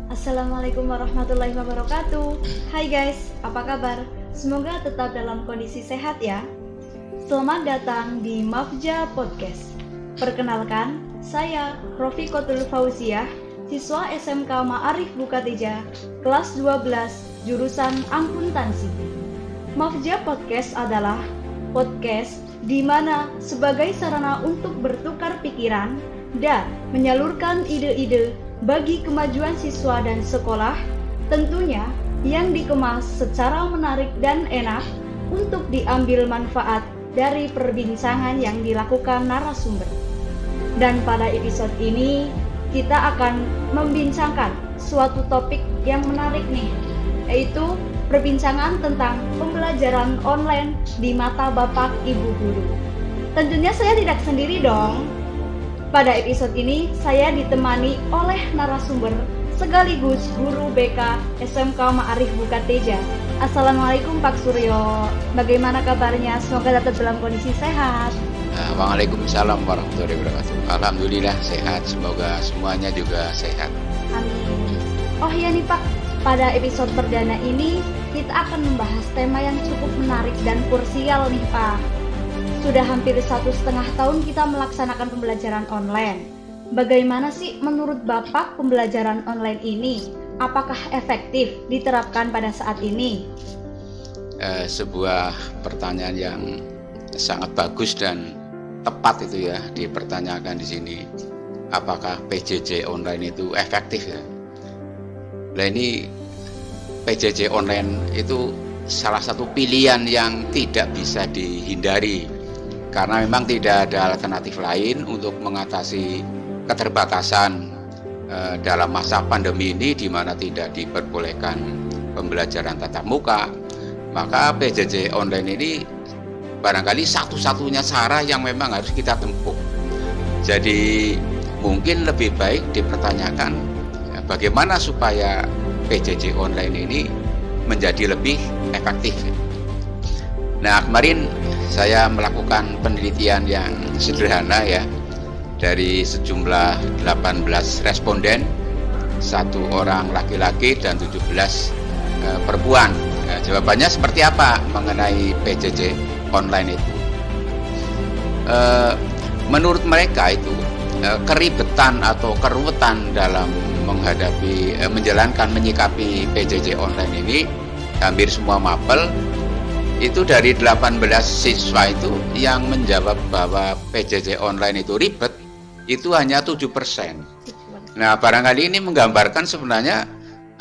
Assalamualaikum warahmatullahi wabarakatuh. Hai guys, apa kabar? Semoga tetap dalam kondisi sehat ya. Selamat datang di Mafja Podcast. Perkenalkan, saya Rofiqatul Fauziah, siswa SMK Ma'arif Bukateja, kelas 12, jurusan Akuntansi. Mafja Podcast adalah podcast di mana sebagai sarana untuk bertukar pikiran dan menyalurkan ide-ide bagi kemajuan siswa dan sekolah, tentunya yang dikemas secara menarik dan enak untuk diambil manfaat dari perbincangan yang dilakukan narasumber. Dan pada episode ini kita akan membincangkan suatu topik yang menarik nih, yaitu perbincangan tentang pembelajaran online di mata Bapak Ibu Guru. Tentunya saya tidak sendiri dong. Pada episode ini saya ditemani oleh narasumber sekaligus guru BK SMK Ma'arif Bukateja. Assalamualaikum Pak Suryo. Bagaimana kabarnya? Semoga tetap dalam kondisi sehat. Waalaikumsalam warahmatullahi wabarakatuh. Alhamdulillah sehat. Semoga semuanya juga sehat. Amin. Oh iya nih Pak, pada episode perdana ini kita akan membahas tema yang cukup menarik dan krusial nih Pak. Sudah hampir 1,5 tahun kita melaksanakan pembelajaran online. Bagaimana sih menurut Bapak pembelajaran online ini? Apakah efektif diterapkan pada saat ini? Sebuah pertanyaan yang sangat bagus dan tepat itu ya dipertanyakan di sini. Apakah PJJ online itu efektif ya? Nah ini PJJ online itu salah satu pilihan yang tidak bisa dihindari. Karena memang tidak ada alternatif lain untuk mengatasi keterbatasan dalam masa pandemi ini di mana tidak diperbolehkan pembelajaran tatap muka. Maka PJJ online ini barangkali satu-satunya cara yang memang harus kita tempuh. Jadi mungkin lebih baik dipertanyakan bagaimana supaya PJJ online ini menjadi lebih efektif. Nah, kemarin saya melakukan penelitian yang sederhana ya dari sejumlah 18 responden, 1 orang laki-laki dan 17 perempuan. Nah, jawabannya seperti apa mengenai PJJ online itu? Menurut mereka itu keribetan atau keruwetan dalam menyikapi PJJ online ini hampir semua mapel. Itu dari 18 siswa itu yang menjawab bahwa PJJ online itu ribet itu hanya 7%. Nah, barangkali ini menggambarkan sebenarnya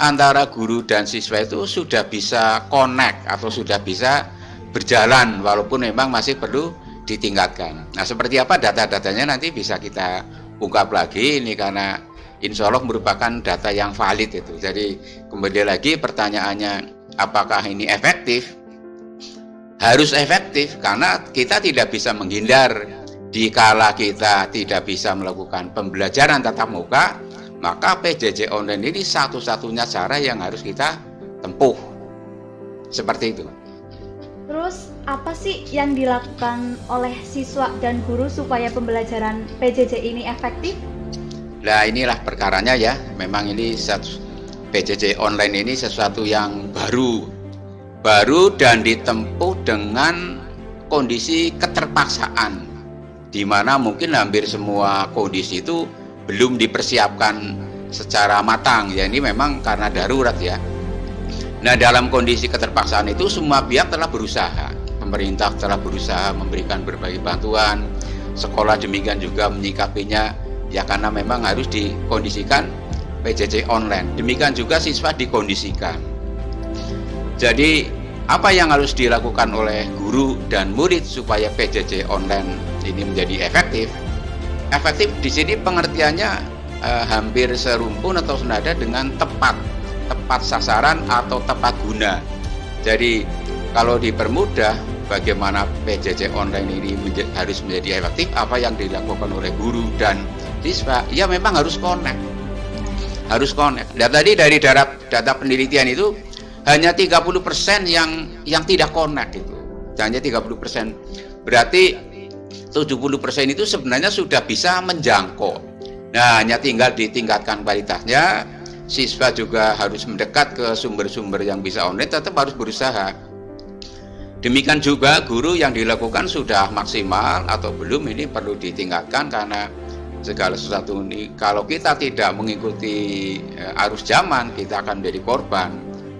antara guru dan siswa itu sudah bisa connect atau sudah bisa berjalan walaupun memang masih perlu ditingkatkan. Nah, seperti apa data-datanya nanti bisa kita ungkap lagi ini karena insya Allah merupakan data yang valid itu. Jadi kembali lagi pertanyaannya apakah ini efektif? Harus efektif karena kita tidak bisa menghindar dikala kita tidak bisa melakukan pembelajaran tatap muka, maka PJJ online ini satu-satunya cara yang harus kita tempuh. Seperti itu. Terus apa sih yang dilakukan oleh siswa dan guru supaya pembelajaran PJJ ini efektif? Nah, inilah perkaranya ya. Memang ini PJJ online ini sesuatu yang baru dan ditempuh dengan kondisi keterpaksaan di mana mungkin hampir semua kondisi itu belum dipersiapkan secara matang ya, ini memang karena darurat ya. Nah, dalam kondisi keterpaksaan itu semua pihak telah berusaha, pemerintah telah berusaha memberikan berbagai bantuan, sekolah demikian juga menyikapinya ya karena memang harus dikondisikan PJJ online, demikian juga siswa dikondisikan. Jadi apa yang harus dilakukan oleh guru dan murid supaya PJJ online ini menjadi efektif? Efektif di sini pengertiannya hampir serumpun atau senada dengan tepat sasaran atau tepat guna. Jadi kalau dipermudah bagaimana PJJ online ini harus menjadi efektif, apa yang dilakukan oleh guru dan siswa? Ya memang harus connect. Dan tadi dari data penelitian itu hanya 30% yang tidak connect itu. Hanya 30%. Berarti 70% itu sebenarnya sudah bisa menjangkau. Nah, hanya tinggal ditingkatkan kualitasnya siswa juga harus mendekat ke sumber-sumber yang bisa online, tetap harus berusaha. Demikian juga guru yang dilakukan sudah maksimal atau belum, ini perlu ditingkatkan, karena segala sesuatu ini kalau kita tidak mengikuti arus zaman, kita akan menjadi korban.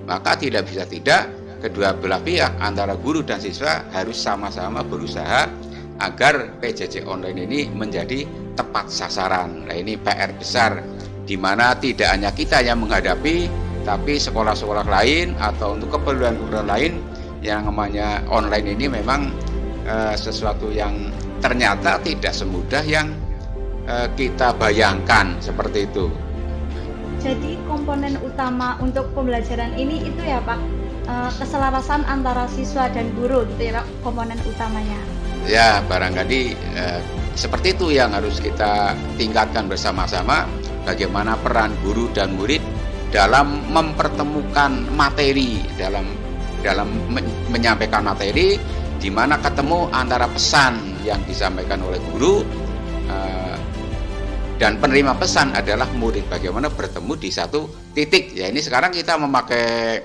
Maka tidak bisa tidak, kedua belah pihak antara guru dan siswa harus sama-sama berusaha agar PJJ online ini menjadi tepat sasaran. Nah, ini PR besar, di mana tidak hanya kita yang menghadapi, tapi sekolah-sekolah lain atau untuk keperluan-keperluan lain yang namanya online ini memang sesuatu yang ternyata tidak semudah yang kita bayangkan, seperti itu. Jadi komponen utama untuk pembelajaran ini itu ya Pak, keselarasan antara siswa dan guru gitu ya Pak, komponen utamanya. Ya, barangkali seperti itu yang harus kita tingkatkan bersama-sama, bagaimana peran guru dan murid dalam mempertemukan materi, dalam menyampaikan materi, di mana ketemu antara pesan yang disampaikan oleh guru dan penerima pesan adalah murid, bagaimana bertemu di satu titik. Ya, ini sekarang kita memakai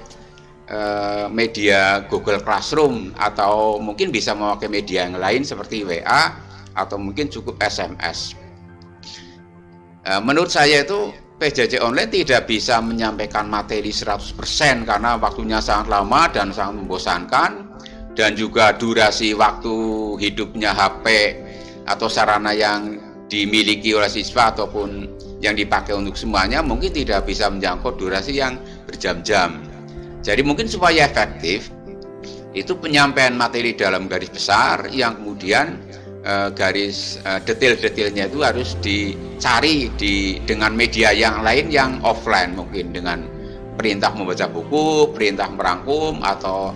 media Google Classroom, atau mungkin bisa memakai media yang lain seperti WA, atau mungkin cukup SMS. Menurut saya itu PJJ online tidak bisa menyampaikan materi 100% karena waktunya sangat lama dan sangat membosankan, dan juga durasi waktu hidupnya HP atau sarana yang dimiliki oleh siswa ataupun yang dipakai untuk semuanya mungkin tidak bisa menjangkau durasi yang berjam-jam. Jadi mungkin supaya efektif itu penyampaian materi dalam garis besar, yang kemudian garis detail-detailnya itu harus dicari dengan media yang lain yang offline, mungkin dengan perintah membaca buku, perintah merangkum, atau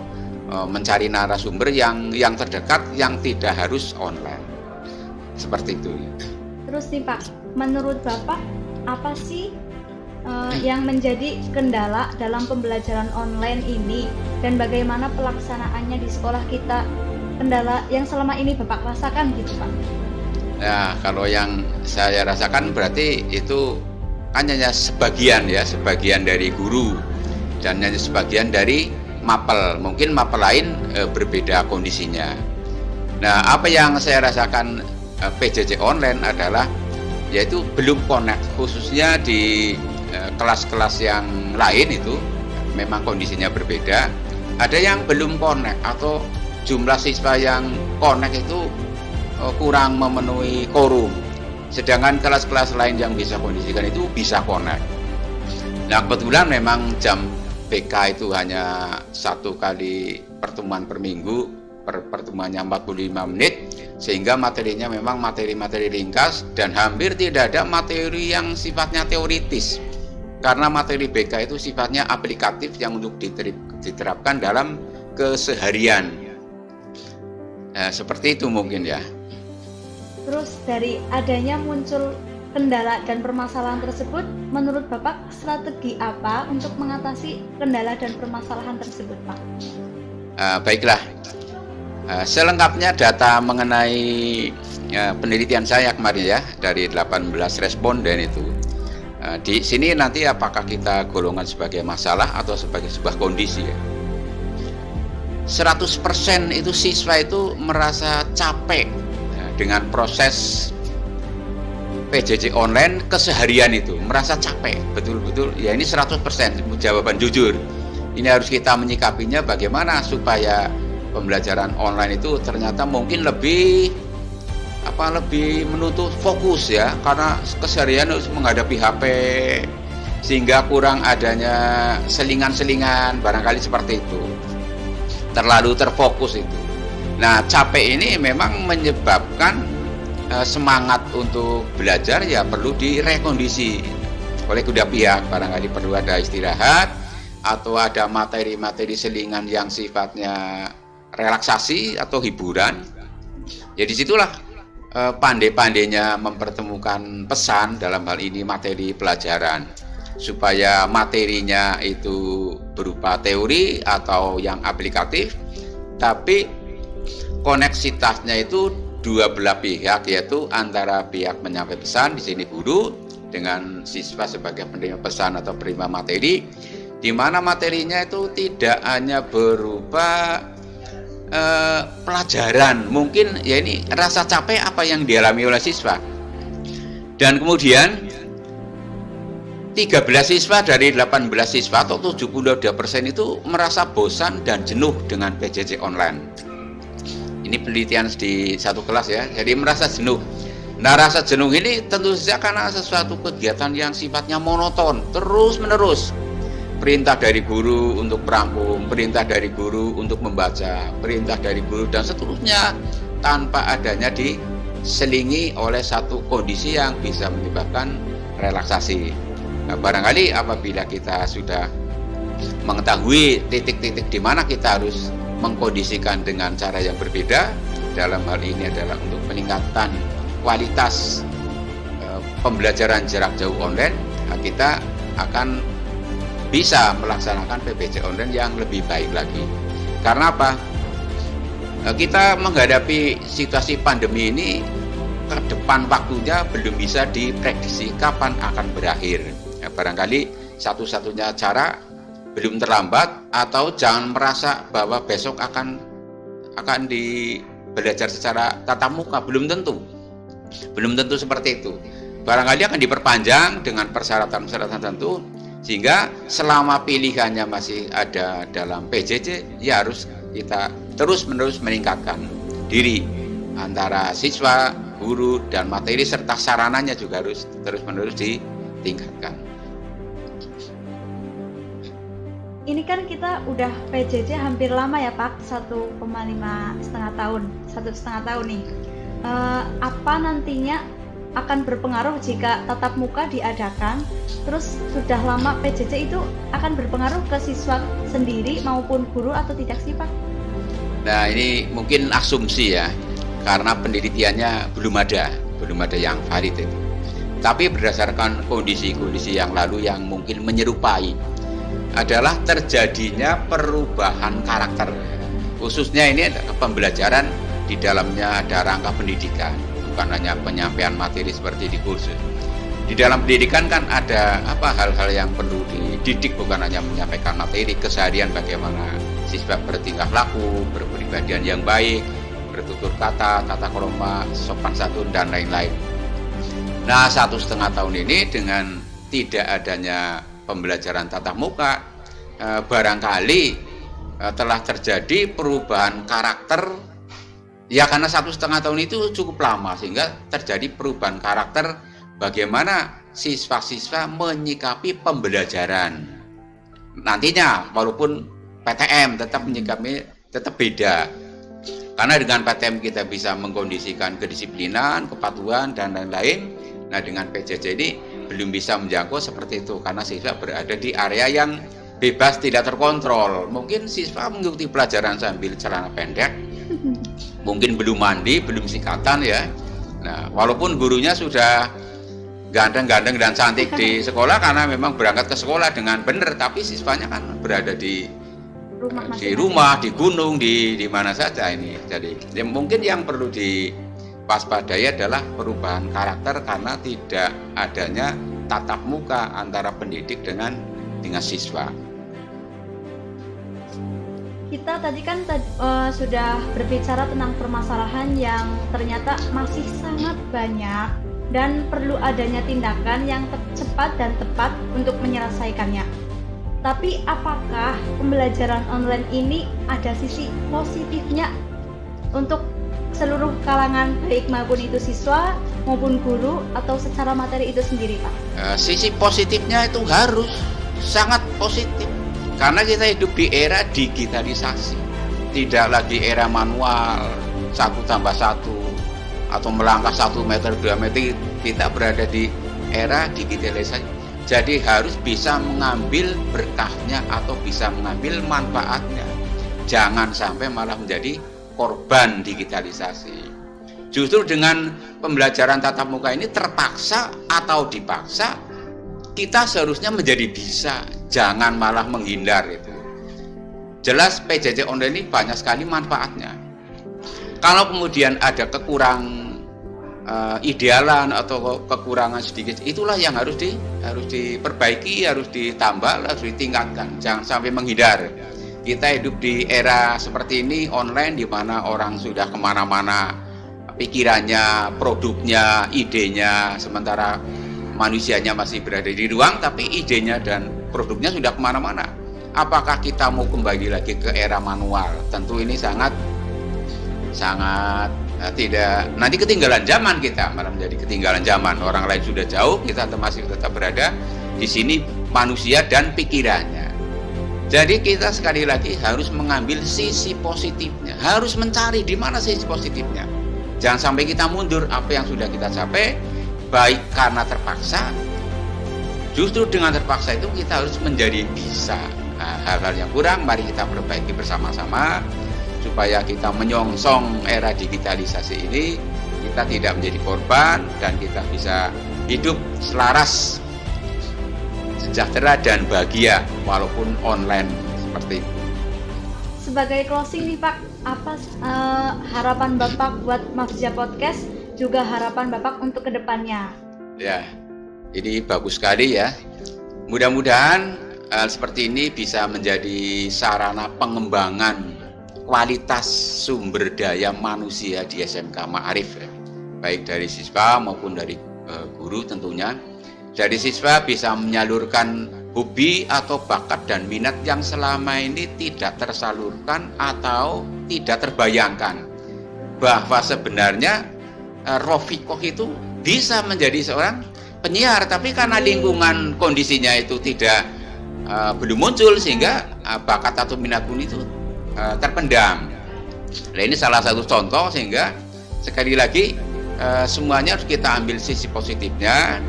mencari narasumber yang terdekat yang tidak harus online, seperti itu. Terus nih Pak, menurut Bapak apa sih yang menjadi kendala dalam pembelajaran online ini, dan bagaimana pelaksanaannya di sekolah kita, kendala yang selama ini Bapak rasakan gitu Pak? Nah, kalau yang saya rasakan berarti itu hanya sebagian dari guru dan hanya sebagian dari mapel. Mungkin mapel lain berbeda kondisinya. Nah, apa yang saya rasakan PJJ online adalah yaitu belum connect, khususnya di kelas-kelas yang lain itu memang kondisinya berbeda. Ada yang belum connect atau jumlah siswa yang connect itu kurang memenuhi quorum, sedangkan kelas-kelas lain yang bisa kondisikan itu bisa connect. Nah, kebetulan memang jam BK itu hanya 1 kali pertemuan per minggu, pertemuannya 45 menit, sehingga materinya memang materi-materi ringkas dan hampir tidak ada materi yang sifatnya teoritis, karena materi BK itu sifatnya aplikatif yang untuk diterapkan dalam keseharian. Nah, seperti itu mungkin ya. Terus dari adanya muncul kendala dan permasalahan tersebut, menurut Bapak strategi apa untuk mengatasi kendala dan permasalahan tersebut Pak? Baiklah, selengkapnya data mengenai penelitian saya kemarin ya, dari 18 responden itu. Di sini nanti apakah kita golongan sebagai masalah atau sebagai sebuah kondisi ya. 100% itu siswa itu merasa capek dengan proses PJJ online keseharian, itu merasa capek betul-betul ya. Ini 100% jawaban jujur. Ini harus kita menyikapinya bagaimana supaya pembelajaran online itu ternyata mungkin lebih menuntut fokus ya, karena keseharian harus menghadapi HP sehingga kurang adanya selingan-selingan, barangkali seperti itu, terlalu terfokus itu. Nah, capek ini memang menyebabkan semangat untuk belajar ya perlu direkondisi oleh kedua pihak. Barangkali perlu ada istirahat atau ada materi-materi selingan yang sifatnya relaksasi atau hiburan. Ya, disitulah pandai-pandainya mempertemukan pesan, dalam hal ini materi pelajaran, supaya materinya itu berupa teori atau yang aplikatif, tapi koneksitasnya itu dua belah pihak, yaitu antara pihak menyampaikan pesan, di sini guru, dengan siswa sebagai penerima pesan atau penerima materi, di mana materinya itu tidak hanya berupa pelajaran, mungkin ya ini rasa capek apa yang dialami oleh siswa, dan kemudian 13 siswa dari 18 siswa atau 72% itu merasa bosan dan jenuh dengan PJJ online. Ini penelitian di satu kelas ya, jadi merasa jenuh. Nah, rasa jenuh ini tentu saja karena sesuatu kegiatan yang sifatnya monoton, terus menerus. Perintah dari guru untuk merangkum, perintah dari guru untuk membaca, perintah dari guru dan seterusnya, tanpa adanya diselingi oleh satu kondisi yang bisa menyebabkan relaksasi. Nah, barangkali apabila kita sudah mengetahui titik-titik di mana kita harus mengkondisikan dengan cara yang berbeda, dalam hal ini adalah untuk peningkatan kualitas pembelajaran jarak jauh online, kita akan bisa melaksanakan PPJ online yang lebih baik lagi. Karena apa? Kita menghadapi situasi pandemi ini, ke depan waktunya belum bisa diprediksi kapan akan berakhir. Ya, barangkali satu-satunya cara, belum terlambat, atau jangan merasa bahwa besok akan belajar secara tatap muka, belum tentu seperti itu. Barangkali akan diperpanjang dengan persyaratan-persyaratan tertentu, sehingga selama pilihannya masih ada dalam PJJ, ya harus kita terus-menerus meningkatkan diri antara siswa, guru, dan materi serta sarananya juga harus terus-menerus ditingkatkan. Ini kan kita udah PJJ hampir lama ya Pak, 1,5 tahun nih. Apa nantinya akan berpengaruh jika tatap muka diadakan, terus sudah lama PJJ itu akan berpengaruh ke siswa sendiri maupun guru atau tidak sih Pak? Nah, ini mungkin asumsi ya, karena penelitiannya belum ada yang valid itu. Tapi berdasarkan kondisi-kondisi yang lalu yang mungkin menyerupai, adalah terjadinya perubahan karakter. Khususnya ini ada pembelajaran, di dalamnya ada rangka pendidikan, bukan hanya penyampaian materi seperti di kursus. Di dalam pendidikan kan ada hal-hal yang perlu dididik, bukan hanya menyampaikan materi, keseharian bagaimana siswa bertingkah laku, berpribadian yang baik, bertutur kata, tata krama, sopan santun, dan lain-lain. Nah, 1,5 tahun ini dengan tidak adanya pembelajaran tatap muka, barangkali telah terjadi perubahan karakter. Ya, karena 1,5 tahun itu cukup lama, sehingga terjadi perubahan karakter bagaimana siswa-siswa menyikapi pembelajaran. Nantinya walaupun PTM tetap beda. Karena dengan PTM kita bisa mengkondisikan kedisiplinan, kepatuhan, dan lain-lain. Nah, dengan PJJ ini belum bisa menjangkau seperti itu, karena siswa berada di area yang bebas, tidak terkontrol. Mungkin siswa mengikuti pelajaran sambil celana pendek, mungkin belum mandi, belum sikatan ya. Nah, walaupun gurunya sudah ganteng-ganteng dan cantik di sekolah karena memang berangkat ke sekolah dengan benar, tapi siswanya kan berada di rumah, di gunung, di mana saja ini. Jadi mungkin yang perlu diwaspadai adalah perubahan karakter karena tidak adanya tatap muka antara pendidik dengan siswa. Kita tadi kan sudah berbicara tentang permasalahan yang ternyata masih sangat banyak dan perlu adanya tindakan yang cepat dan tepat untuk menyelesaikannya. Tapi apakah pembelajaran online ini ada sisi positifnya untuk seluruh kalangan, baik maupun itu siswa maupun guru atau secara materi itu sendiri, Pak? Sisi positifnya itu harus sangat positif. Karena kita hidup di era digitalisasi, tidak lagi era manual 1+1 atau melangkah 1 meter 2 meter. Kita berada di era digitalisasi, jadi harus bisa mengambil berkahnya atau bisa mengambil manfaatnya. Jangan sampai malah menjadi korban digitalisasi. Justru dengan pembelajaran tatap muka ini terpaksa atau dipaksa, kita seharusnya menjadi bisa, jangan malah menghindar itu. Jelas PJJ online ini banyak sekali manfaatnya. Kalau kemudian ada idealan atau kekurangan sedikit, itulah yang harus diperbaiki, harus ditambah, harus ditingkatkan. Jangan sampai menghindar. Kita hidup di era seperti ini online, di mana orang sudah kemana-mana pikirannya, produknya, idenya, sementara manusianya masih berada di ruang, tapi idenya dan produknya sudah kemana-mana. Apakah kita mau kembali lagi ke era manual? Tentu ini sangat tidak, nanti ketinggalan zaman, kita malah menjadi ketinggalan zaman. Orang lain sudah jauh, kita masih tetap berada di sini, manusia dan pikirannya. Jadi kita sekali lagi harus mengambil sisi positifnya, harus mencari di mana sisi positifnya. Jangan sampai kita mundur apa yang sudah kita capai, baik karena terpaksa. Justru dengan terpaksa itu kita harus menjadi bisa. Nah, hal-hal yang kurang mari kita perbaiki bersama-sama, supaya kita menyongsong era digitalisasi ini, kita tidak menjadi korban dan kita bisa hidup selaras, sejahtera dan bahagia walaupun online seperti itu. Sebagai closing nih Pak, apa harapan Bapak buat Mafja Podcast, juga harapan Bapak untuk kedepannya? Ya, ini bagus sekali ya. Mudah-mudahan seperti ini bisa menjadi sarana pengembangan kualitas sumber daya manusia di SMK Ma'arif, ya. Baik dari siswa maupun dari guru tentunya. Dari siswa bisa menyalurkan hobi atau bakat dan minat yang selama ini tidak tersalurkan atau tidak terbayangkan, bahwa sebenarnya Rofiqoh itu bisa menjadi seorang penyiar, tapi karena lingkungan kondisinya itu belum muncul, sehingga bakat atau minat pun itu terpendam. Nah, ini salah satu contoh, sehingga sekali lagi semuanya harus kita ambil sisi positifnya,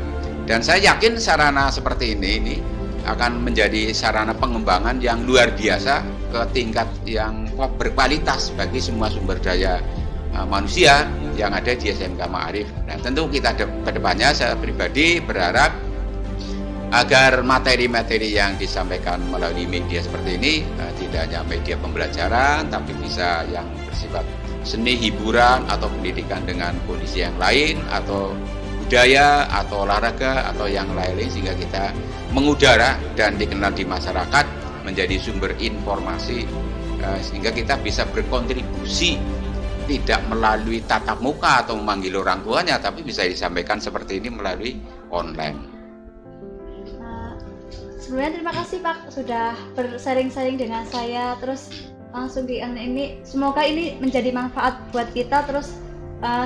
dan saya yakin sarana seperti ini akan menjadi sarana pengembangan yang luar biasa ke tingkat yang berkualitas bagi semua sumber daya manusia yang ada di SMK Ma'arif. Nah, tentu kita ke depannya, saya pribadi berharap agar materi-materi yang disampaikan melalui media seperti ini tidak hanya media pembelajaran, tapi bisa yang bersifat seni, hiburan, atau pendidikan dengan kondisi yang lain, atau budaya, atau olahraga, atau yang lain-lain, sehingga kita mengudara dan dikenal di masyarakat, menjadi sumber informasi, sehingga kita bisa berkontribusi tidak melalui tatap muka atau memanggil orang tuanya, tapi bisa disampaikan seperti ini melalui online. Sebelumnya terima kasih Pak sudah bersharing-sharing dengan saya, terus langsung ini, semoga ini menjadi manfaat buat kita, terus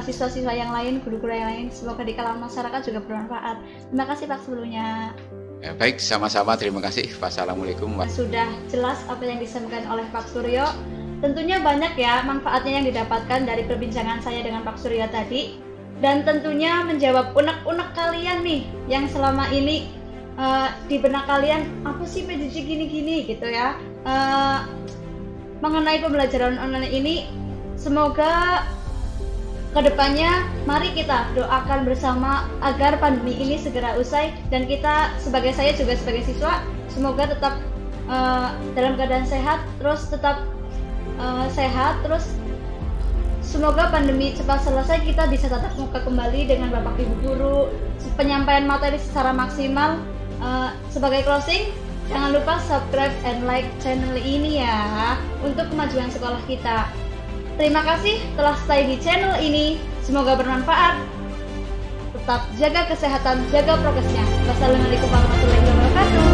siswa-siswa yang lain, guru-guru yang lain, semoga di kalangan masyarakat juga bermanfaat. Terima kasih Pak sebelumnya. Ya, baik, sama-sama, terima kasih. Wassalamualaikum. Sudah jelas apa yang disampaikan oleh Pak Suryo. Tentunya banyak ya manfaatnya yang didapatkan dari perbincangan saya dengan Pak Suryo tadi, dan tentunya menjawab unek-unek kalian nih yang selama ini di benak kalian, apa sih PJJ gini-gini gitu ya, mengenai pembelajaran online ini. Semoga kedepannya mari kita doakan bersama agar pandemi ini segera usai, dan kita saya juga sebagai siswa, semoga tetap dalam keadaan sehat, terus tetap sehat, terus semoga pandemi cepat selesai, kita bisa tatap muka kembali dengan Bapak Ibu guru, penyampaian materi secara maksimal. Sebagai closing, jangan lupa subscribe and like channel ini ya, untuk kemajuan sekolah kita. Terima kasih telah stay di channel ini, semoga bermanfaat. Tetap jaga kesehatan, jaga prokesnya. Wassalamualaikum warahmatullahi wabarakatuh.